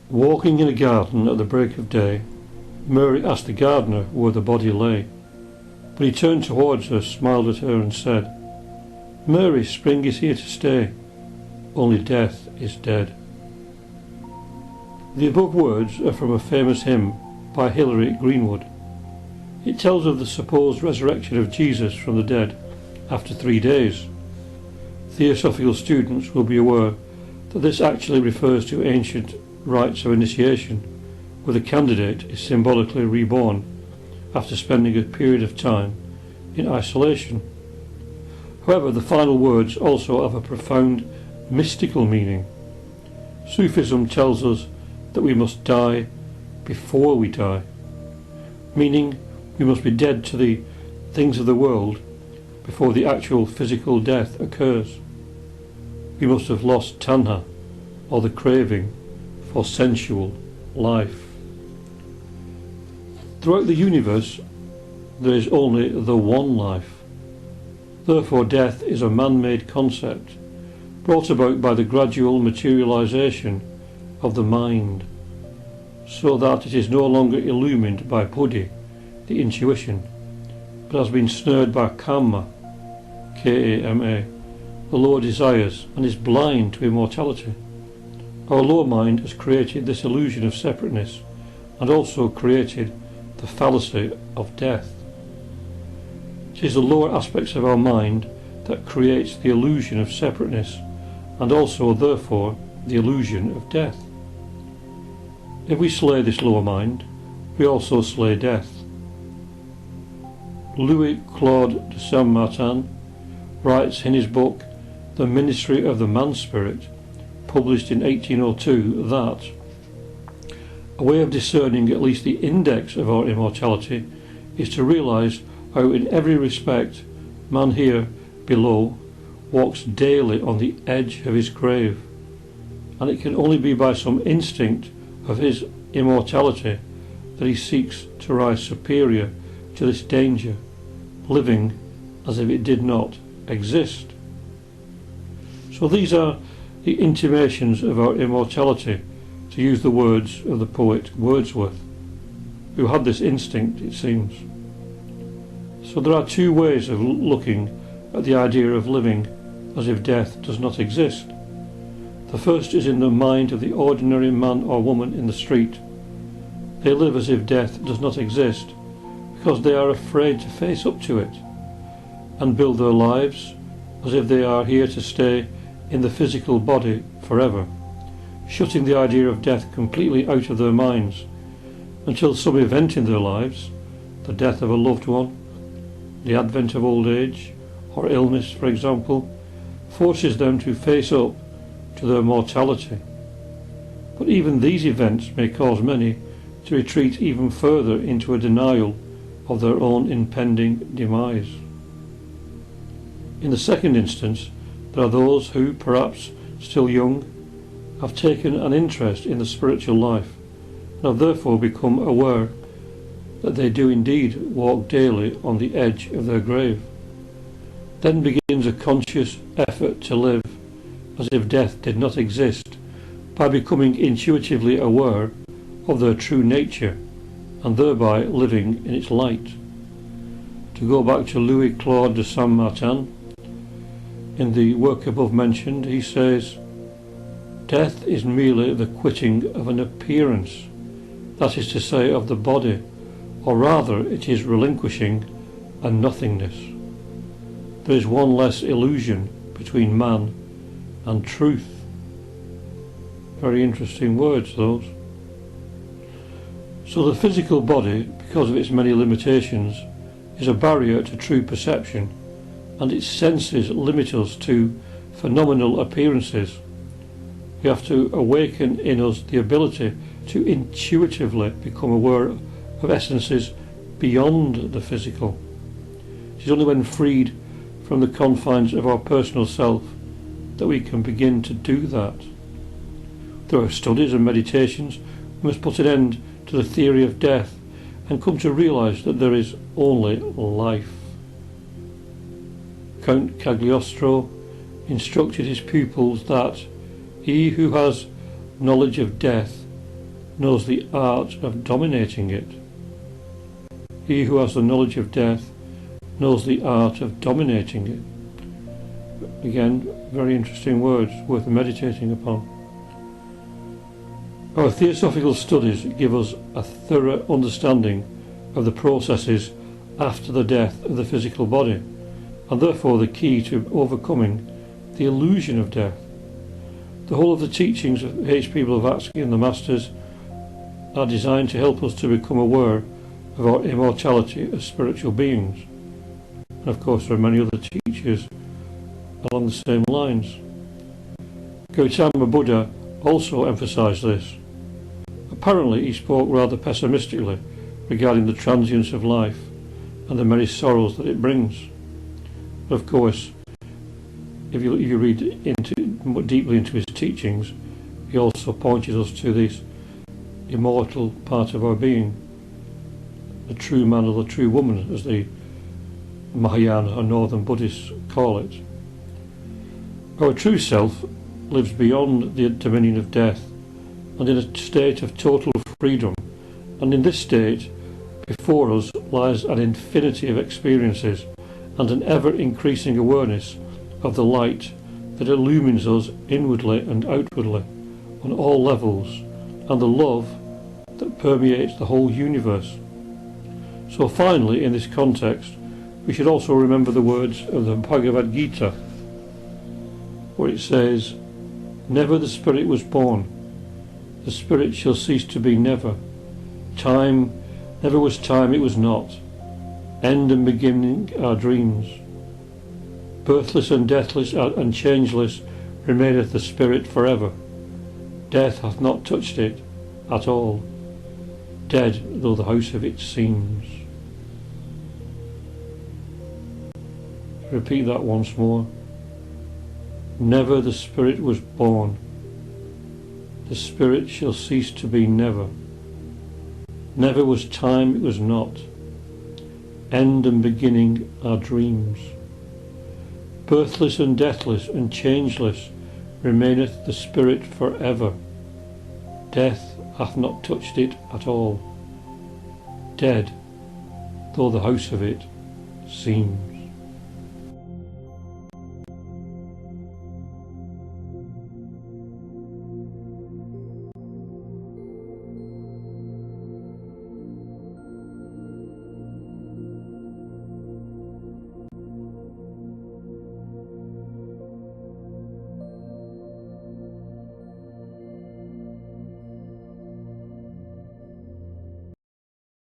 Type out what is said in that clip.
Walking in a garden at the break of day, Mary asked the gardener where the body lay. But he turned towards her, smiled at her and said, "Mary, spring is here to stay, only death is dead." The above words are from a famous hymn by Hilary Greenwood. It tells of the supposed resurrection of Jesus from the dead after 3 days. Theosophical students will be aware that this actually refers to ancient rites of initiation, where the candidate is symbolically reborn after spending a period of time in isolation. However, the final words also have a profound mystical meaning. Sufism tells us that we must die before we die, meaning we must be dead to the things of the world before the actual physical death occurs. We must have lost tanha, or the craving for sensual life. Throughout the universe, there is only the one life. Therefore, death is a man-made concept brought about by the gradual materialization of the mind, so that it is no longer illumined by buddhi, the intuition, but has been snared by kama, K-A-M-A, the lower desires, and is blind to immortality. Our lower mind has created this illusion of separateness and also created the fallacy of death. It is the lower aspects of our mind that creates the illusion of separateness and also, therefore, the illusion of death. If we slay this lower mind, we also slay death. Louis Claude de Saint-Martin writes in his book The Ministry of the Man-Spirit, published in 1802, that a way of discerning at least the index of our immortality is to realise how in every respect man here below walks daily on the edge of his grave, and it can only be by some instinct of his immortality that he seeks to rise superior to this danger, living as if it did not exist. So these are the intimations of our immortality, to use the words of the poet Wordsworth, who had this instinct, it seems. So there are two ways of looking at the idea of living as if death does not exist. The first is in the mind of the ordinary man or woman in the street. They live as if death does not exist because they are afraid to face up to it, and build their lives as if they are here to stay in the physical body forever, shutting the idea of death completely out of their minds until some event in their lives, the death of a loved one, the advent of old age or illness, for example, forces them to face up to their mortality. But even these events may cause many to retreat even further into a denial of their own impending demise. In the second instance, there are those who, perhaps still young, have taken an interest in the spiritual life and have therefore become aware that they do indeed walk daily on the edge of their grave. Then begins a conscious effort to live as if death did not exist by becoming intuitively aware of their true nature and thereby living in its light. To go back to Louis Claude de Saint-Martin, in the work above mentioned, he says, "Death is merely the quitting of an appearance, that is to say, of the body, or rather it is relinquishing a nothingness. There is one less illusion between man and truth." Very interesting words, those. So the physical body, because of its many limitations, is a barrier to true perception, and its senses limit us to phenomenal appearances. We have to awaken in us the ability to intuitively become aware of essences beyond the physical. It is only when freed from the confines of our personal self that we can begin to do that. Through our studies and meditations, we must put an end to the theory of death and come to realise that there is only life. Count Cagliostro instructed his pupils that he who has knowledge of death knows the art of dominating it. He who has the knowledge of death knows the art of dominating it. Again, very interesting words, worth meditating upon. Our theosophical studies give us a thorough understanding of the processes after the death of the physical body, and therefore the key to overcoming the illusion of death. The whole of the teachings of H.P. Blavatsky and the Masters are designed to help us to become aware of our immortality as spiritual beings. And of course there are many other teachers along the same lines. Gautama Buddha also emphasized this. Apparently he spoke rather pessimistically regarding the transience of life and the many sorrows that it brings. But of course, if you read more deeply into his teachings, he also pointed us to this immortal part of our being, the true man or the true woman, as the Mahayana or Northern Buddhists call it. Our true self lives beyond the dominion of death and in a state of total freedom, and in this state before us lies an infinity of experiences and an ever-increasing awareness of the light that illumines us inwardly and outwardly on all levels, and the love that permeates the whole universe. So finally, in this context, we should also remember the words of the Bhagavad Gita, where it says, "Never the spirit was born, the spirit shall cease to be never. Time, never was time, it was not. End and beginning are dreams. Birthless and deathless and changeless remaineth the spirit forever. Death hath not touched it at all, dead though the house of it seems." Repeat that once more. Never the spirit was born, the spirit shall cease to be never. Never was time, it was not. End and beginning are dreams. Birthless and deathless and changeless remaineth the spirit for ever. Death hath not touched it at all, dead though the house of it seems.